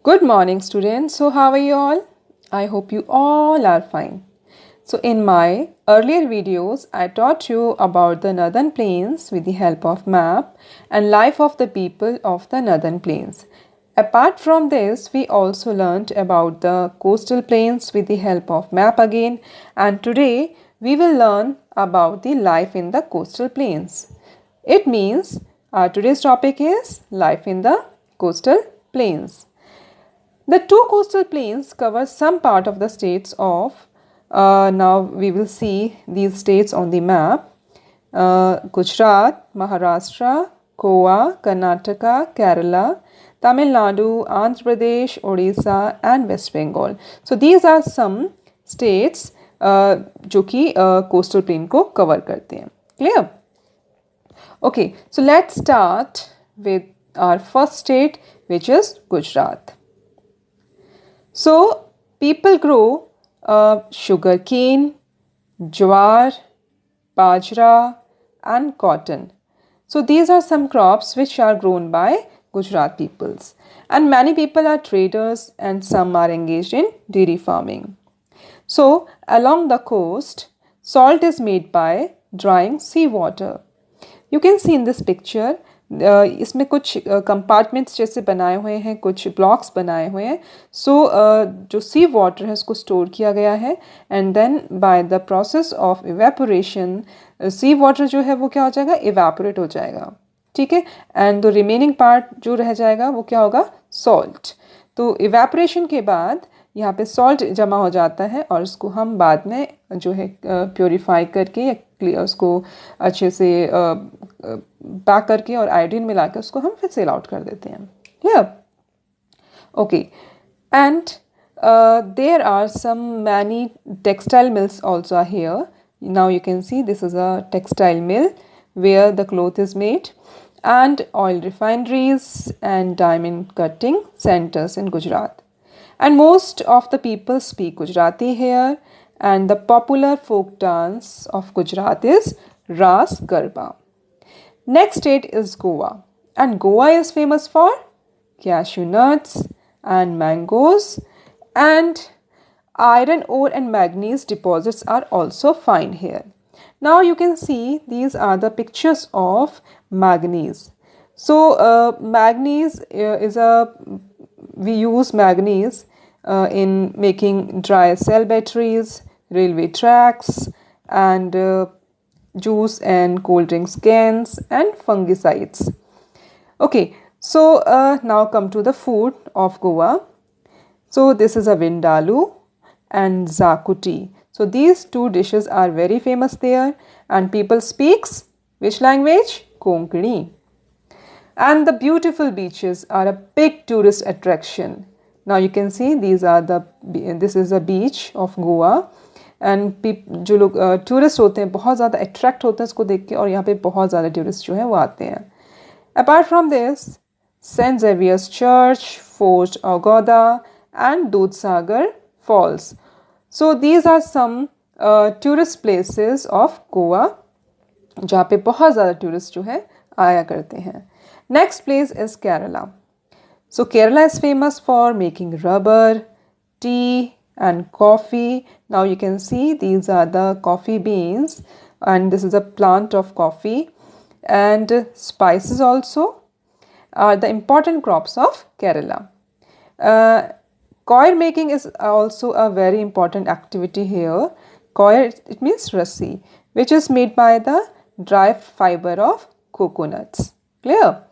Good morning, students. So, how are you all? I hope you all are fine. So, in my earlier videos, I taught you about the Northern Plains with the help of map and life of the people of the Northern Plains. Apart from this, we also learned about the coastal plains with the help of map again, and today we will learn about the life in the coastal plains. It means today's topic is life in the coastal plains. The two coastal plains cover some part of the states of, now we will see these states on the map, Gujarat, Maharashtra, Goa, Karnataka, Kerala, Tamil Nadu, Andhra Pradesh, Odisha and West Bengal. So these are some states जो कि coastal plain को cover करते हैं. Clear? Okay, so let's start with our first state, which is Gujarat. So people grow sugar cane, jowar, bajra and cotton. So these are some crops which are grown by Gujarat peoples, and many people are traders and some are engaged in dairy farming. So along the coast, salt is made by drying seawater. You can see in this picture, इसमें कुछ compartments जैसे बनाए हुए हैं, कुछ blocks बनाए हुए हैं. सो जो सी वाटर है उसको स्टोर किया गया है and then by the process of evaporation sea water जो है वो क्या हो जाएगा, इवेपोरेट हो जाएगा. ठीक है, एंड द रिमेनिंग पार्ट जो रह जाएगा वो क्या होगा, सॉल्ट. तो इवेपोरेशन के बाद यहाँ पे सॉल्ट जमा हो जाता है और उसको हम बाद में जो है प्योरीफाई करके या उसको अच्छे से पैक करके और आयोडीन मिला के उसको हम फिर सेल आउट कर देते हैं. Clear? Okay, and there are some many textile mills also are here. Now you can see this is a textile mill where the cloth is made, and oil refineries and diamond cutting centers in Gujarat. And most of the people speak Gujarati here, and the popular folk dance of Gujarat is Ras Garba. Next state is Goa, and Goa is famous for cashew nuts and mangoes, and iron ore and manganese deposits are also found here. Now you can see these are the pictures of manganese. So manganese we use manganese in making dry cell batteries, railway tracks, and juice and cold drinks cans and fungicides. Okay, so now come to the food of Goa. So this is a vindaloo and zakuti. So these two dishes are very famous there, and people speaks which language? Konkani. And the beautiful beaches are a big tourist attraction. Now you can see this is a beach of Goa, and जो लोग tourist होते हैं बहुत ज़्यादा attract होते हैं इसको देख के, और यहाँ पे बहुत ज़्यादा टूरिस्ट जो हैं वो आते हैं. Apart from this, saint Xavier's church, fort Aguada and Dudhsagar Falls. So these are some tourist places of Goa जहाँ पे बहुत ज़्यादा टूरिस्ट जो है आया करते हैं. Next place is Kerala. So Kerala is famous for making rubber, tea and coffee. Now you can see these are the coffee beans, and this is a plant of coffee, and spices also are the important crops of Kerala. Coir making is also a very important activity here. Coir, it means rassi, which is made by the dry fiber of coconuts. Clear?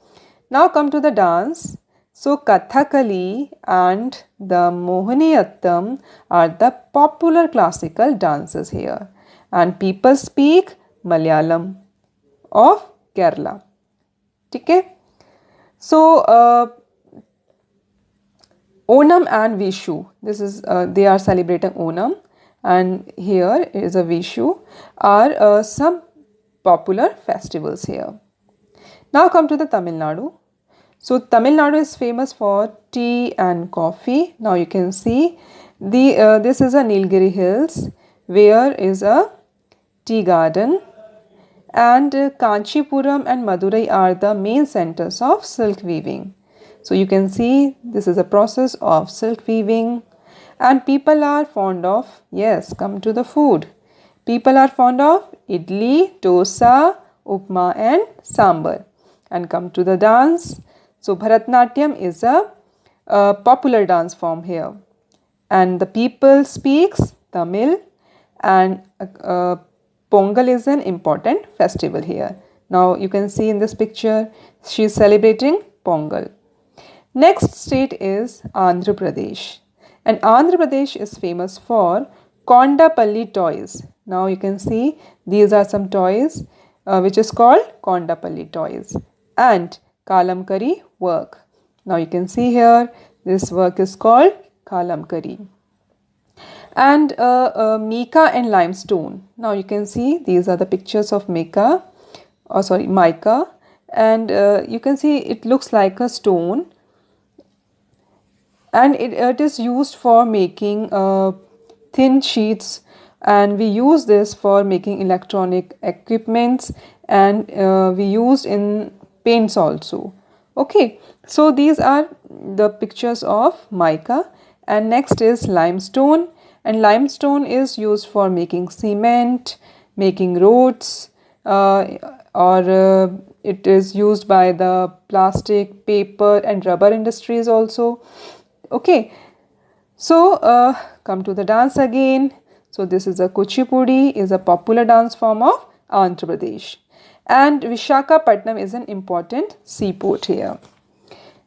Now come to the dance. So Kathakali and the Mohiniyattam are the popular classical dances here, and people speak Malayalam of Kerala. Okay? So Onam and Vishu, this is they are celebrating Onam, and here is a Vishu, are some popular festivals here. Now come to the Tamil Nadu. So Tamil Nadu is famous for tea and coffee. Now you can see this is a Nilgiri Hills, where is a tea garden, and Kanchipuram and Madurai are the main centers of silk weaving. So you can see this is a process of silk weaving, and people are fond of, yes, come to the food. People are fond of idli, dosa, upma and sambar. And come to the dance. So Bharatnatyam is a popular dance form here. And the people speaks Tamil, and Pongal is an important festival here. Now you can see in this picture, she is celebrating Pongal. Next state is Andhra Pradesh. And Andhra Pradesh is famous for Kondapalli toys. Now you can see these are some toys which is called Kondapalli toys. And Kalamkari work. Now you can see here this work is called Kalamkari. And mica and limestone. Now you can see these are the pictures of mica, and you can see it looks like a stone, and it is used for making thin sheets, and we use this for making electronic equipments, and we use in paints also. Okay, so these are the pictures of mica. And next is limestone, and limestone is used for making cement, making roads, or it is used by the plastic, paper and rubber industries also. Okay, so come to the dance again. So this is a Kuchipudi, is a popular dance form of Andhra Pradesh, and Vishakhapatnam is an important seaport here.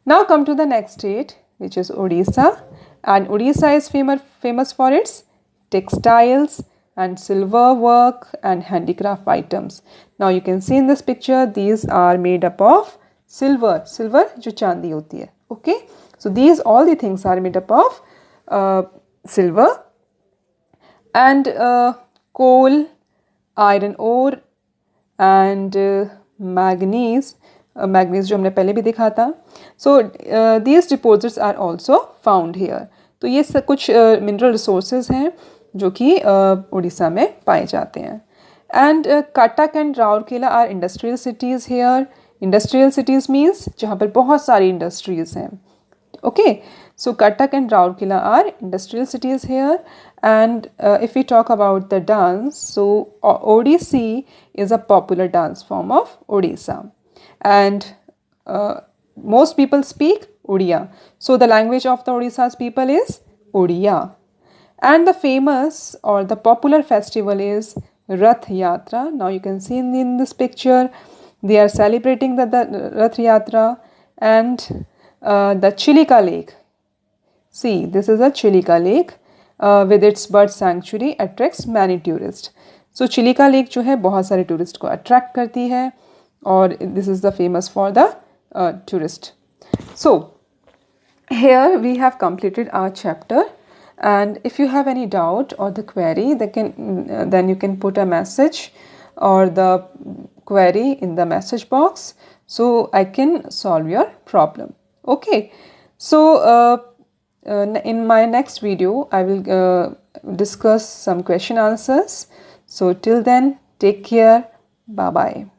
Now come to the next state, which is Odisha, and Odisha is famous for its textiles and silver work and handicraft items. Now you can see in this picture, these are made up of silver jo chandi hoti hai. Okay, so these all the things are made up of silver, and coal, iron ore and manganese. Manganese जो हमने पहले भी देखा था. So these deposits are also found here. तो ये कुछ mineral resources हैं जो कि उड़ीसा में पाए जाते हैं. And Cuttack and Rourkela are industrial cities here. Industrial cities means जहाँ पर बहुत सारी इंडस्ट्रीज़ हैं. Okay, so Cuttack and Rourkela are industrial cities here. And if we talk about the dance, so Odissi is a popular dance form of Odisha, and most people speak Odia. So the language of the Odisha's people is Odia. And the famous or the popular festival is Rath Yatra. Now you can see in this picture, they are celebrating the Rath Yatra. And the Chilika Lake. See, this is a Chilika Lake with its bird sanctuary attracts many tourists. So Chilika Lake जो है बहुत सारे tourists को attract करती है, और this is the famous for the tourist. So here we have completed our chapter, and if you have any doubt or the query, then you can put a message or the query in the message box, so I can solve your problem. Okay, so in my next video I will discuss some question answers. So till then, take care. Bye bye.